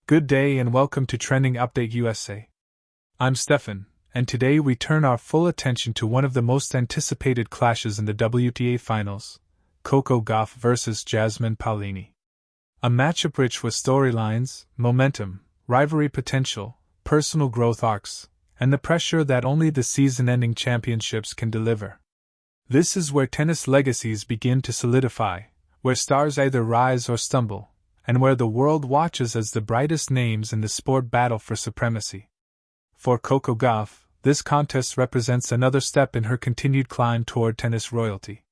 Good day and welcome to Trending Update USA. I'm Steffan, and today we turn our full attention to one of the most anticipated clashes in the WTA Finals, Coco Gauff vs. Jasmine Paolini. A matchup rich with storylines, momentum, rivalry potential, personal growth arcs, and the pressure that only the season-ending championships can deliver. This is where tennis legacies begin to solidify, where stars either rise or stumble, and where the world watches as the brightest names in the sport battle for supremacy. For Coco Gauff, this contest represents another step in her continued climb toward tennis royalty.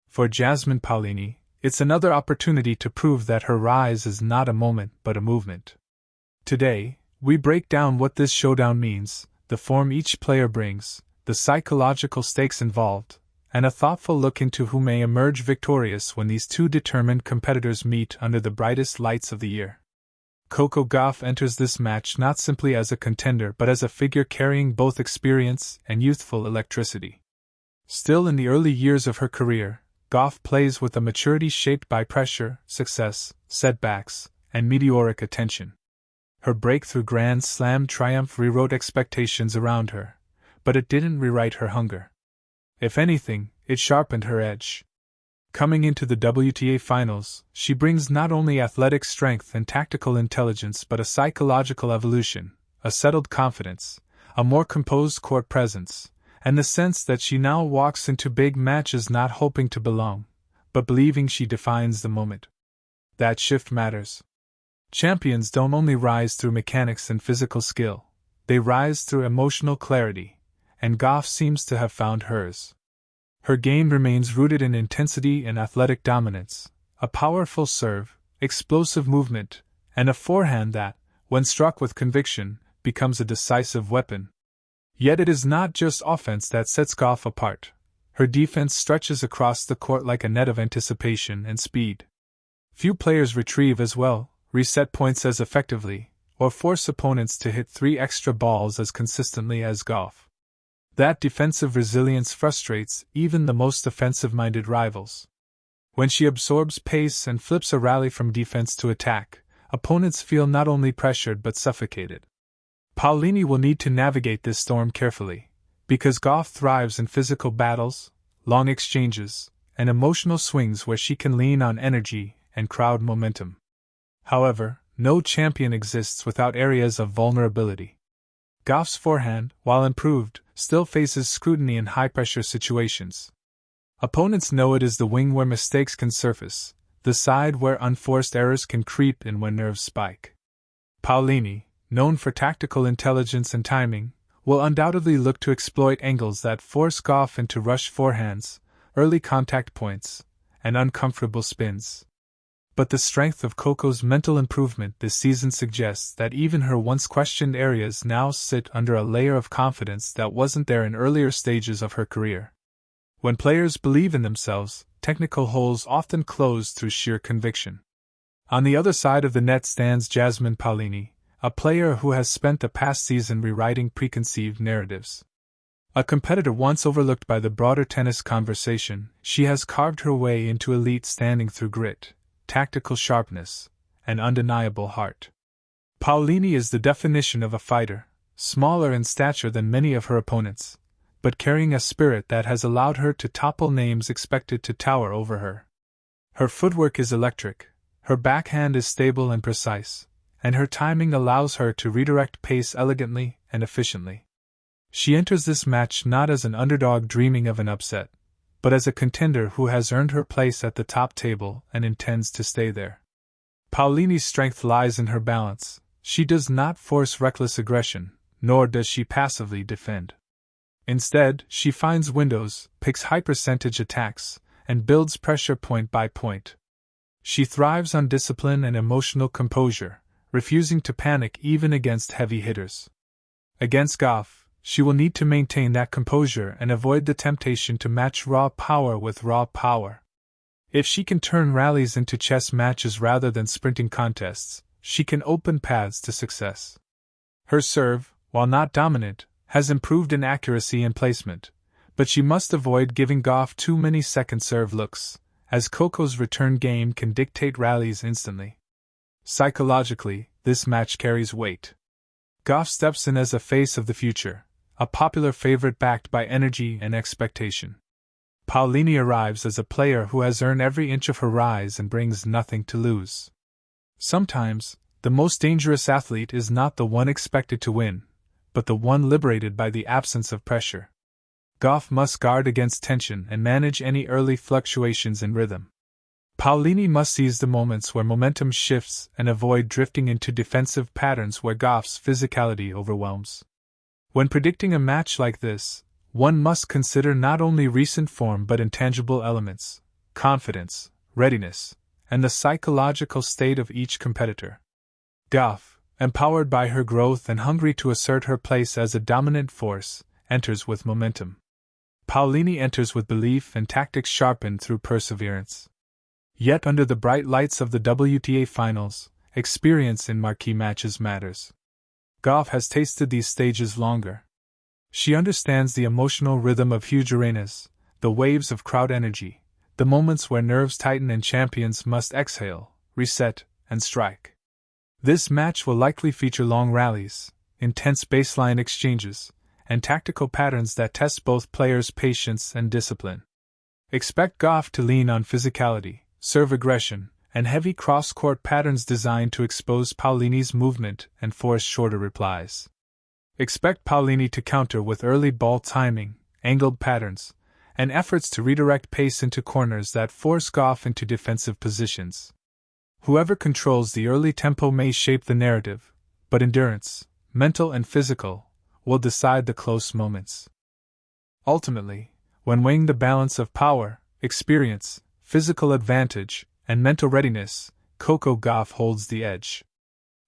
For Jasmine Paolini, it's another opportunity to prove that her rise is not a moment but a movement. Today, we break down what this showdown means, the form each player brings, the psychological stakes involved, and a thoughtful look into who may emerge victorious when these two determined competitors meet under the brightest lights of the year. Coco Gauff enters this match not simply as a contender but as a figure carrying both experience and youthful electricity. Still in the early years of her career, Gauff plays with a maturity shaped by pressure, success, setbacks, and meteoric attention. Her breakthrough Grand Slam triumph rewrote expectations around her, but it didn't rewrite her hunger. If anything, it sharpened her edge. Coming into the WTA Finals, she brings not only athletic strength and tactical intelligence but a psychological evolution, a settled confidence, a more composed court presence, and the sense that she now walks into big matches not hoping to belong, but believing she defines the moment. That shift matters. Champions don't only rise through mechanics and physical skill, they rise through emotional clarity, and Gauff seems to have found hers. Her game remains rooted in intensity and athletic dominance, a powerful serve, explosive movement, and a forehand that, when struck with conviction, becomes a decisive weapon. Yet it is not just offense that sets Gauff apart. Her defense stretches across the court like a net of anticipation and speed. Few players retrieve as well, reset points as effectively, or force opponents to hit 3 extra balls as consistently as Gauff. That defensive resilience frustrates even the most offensive-minded rivals. When she absorbs pace and flips a rally from defense to attack, opponents feel not only pressured but suffocated. Paolini will need to navigate this storm carefully, because Gauff thrives in physical battles, long exchanges, and emotional swings where she can lean on energy and crowd momentum. However, no champion exists without areas of vulnerability. Gauff's forehand, while improved, still faces scrutiny in high-pressure situations. Opponents know it is the wing where mistakes can surface, the side where unforced errors can creep in when nerves spike. Paolini, known for tactical intelligence and timing, will undoubtedly look to exploit angles that force Gauff into rush forehands, early contact points, and uncomfortable spins. But the strength of Coco's mental improvement this season suggests that even her once questioned areas now sit under a layer of confidence that wasn't there in earlier stages of her career. When players believe in themselves, technical holes often close through sheer conviction. On the other side of the net stands Jasmine Paolini, a player who has spent the past season rewriting preconceived narratives. A competitor once overlooked by the broader tennis conversation, she has carved her way into elite standing through grit, tactical sharpness, and undeniable heart. Paolini is the definition of a fighter, smaller in stature than many of her opponents, but carrying a spirit that has allowed her to topple names expected to tower over her. Her footwork is electric, her backhand is stable and precise, and her timing allows her to redirect pace elegantly and efficiently. She enters this match not as an underdog dreaming of an upset, but as a contender who has earned her place at the top table and intends to stay there. Paolini's strength lies in her balance. She does not force reckless aggression, nor does she passively defend. Instead, she finds windows, picks high-percentage attacks, and builds pressure point by point. She thrives on discipline and emotional composure, refusing to panic even against heavy hitters. Against Gauff, she will need to maintain that composure and avoid the temptation to match raw power with raw power. If she can turn rallies into chess matches rather than sprinting contests, she can open paths to success. Her serve, while not dominant, has improved in accuracy and placement, but she must avoid giving Gauff too many second serve looks, as Coco's return game can dictate rallies instantly. Psychologically, this match carries weight. Gauff steps in as a face of the future, a popular favorite backed by energy and expectation. Paolini arrives as a player who has earned every inch of her rise and brings nothing to lose. Sometimes, the most dangerous athlete is not the one expected to win, but the one liberated by the absence of pressure. Gauff must guard against tension and manage any early fluctuations in rhythm. Paolini must seize the moments where momentum shifts and avoid drifting into defensive patterns where Gauff's physicality overwhelms. When predicting a match like this, one must consider not only recent form but intangible elements, confidence, readiness, and the psychological state of each competitor. Gauff, empowered by her growth and hungry to assert her place as a dominant force, enters with momentum. Paolini enters with belief and tactics sharpened through perseverance. Yet under the bright lights of the WTA Finals, experience in marquee matches matters. Gauff has tasted these stages longer. She understands the emotional rhythm of huge arenas, the waves of crowd energy, the moments where nerves tighten and champions must exhale, reset, and strike. This match will likely feature long rallies, intense baseline exchanges, and tactical patterns that test both players' patience and discipline. Expect Gauff to lean on physicality, serve aggression, and heavy cross-court patterns designed to expose Paolini's movement and force shorter replies. Expect Paolini to counter with early ball timing, angled patterns, and efforts to redirect pace into corners that force Gauff into defensive positions. Whoever controls the early tempo may shape the narrative, but endurance, mental and physical, will decide the close moments. Ultimately, when weighing the balance of power, experience, physical advantage, and mental readiness, Coco Gauff holds the edge.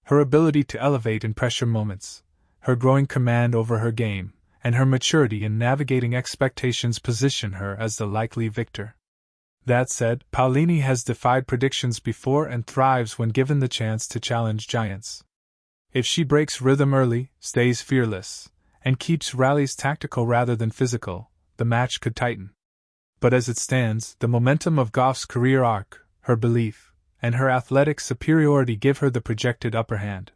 Her ability to elevate in pressure moments, her growing command over her game, and her maturity in navigating expectations position her as the likely victor. That said, Paolini has defied predictions before and thrives when given the chance to challenge giants. If she breaks rhythm early, stays fearless, and keeps rallies tactical rather than physical, the match could tighten. But as it stands, the momentum of Gauff's career arc, her belief, and her athletic superiority give her the projected upper hand.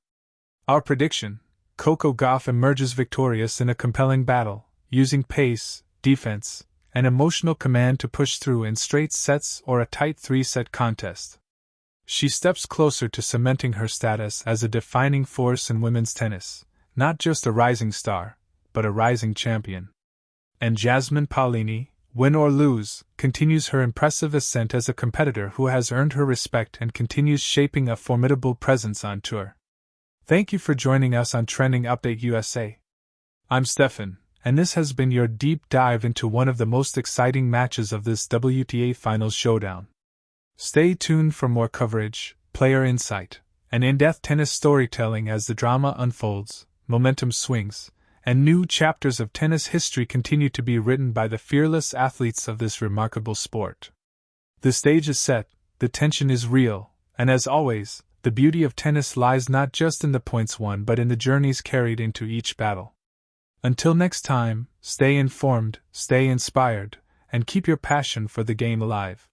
Our prediction: Coco Gauff emerges victorious in a compelling battle, using pace, defense, and emotional command to push through in straight sets or a tight three-set contest. She steps closer to cementing her status as a defining force in women's tennis, not just a rising star, but a rising champion. And Jasmine Paolini, win or lose, continues her impressive ascent as a competitor who has earned her respect and continues shaping a formidable presence on tour. Thank you for joining us on Trending Update USA. I'm Steffan, and this has been your deep dive into one of the most exciting matches of this WTA Finals showdown. Stay tuned for more coverage, player insight, and in-depth tennis storytelling as the drama unfolds, momentum swings, and new chapters of tennis history continue to be written by the fearless athletes of this remarkable sport. The stage is set, the tension is real, and as always, the beauty of tennis lies not just in the points won but in the journeys carried into each battle. Until next time, stay informed, stay inspired, and keep your passion for the game alive.